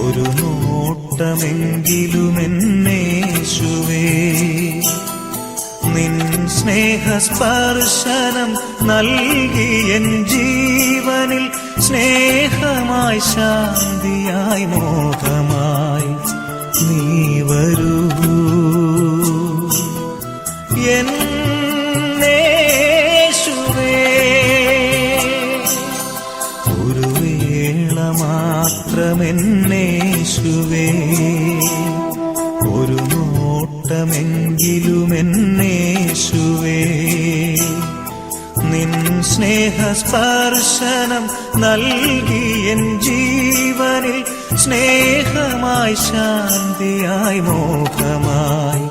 ഒരു നോട്ടമെങ്കിലും എന്നേശുവേ, നിൻ സ്നേഹസ്പർശനം നൽകിയൻ ജീവനിൽ സ്നേഹമായി ശാന്തിയായി മോഹമായി നീ വരൂ എന്നേശുവേ. ഒരു വേള മാത്രമെന്നേശുവേ, ഒരു നോട്ടമെങ്കിലും എന്നേശുവേ, നിൻ സ്നേഹസ്പർശനം നൽകിയൻ ജീവനിൽ സ്നേഹമായി ശാന്തിയായി മോഹമായി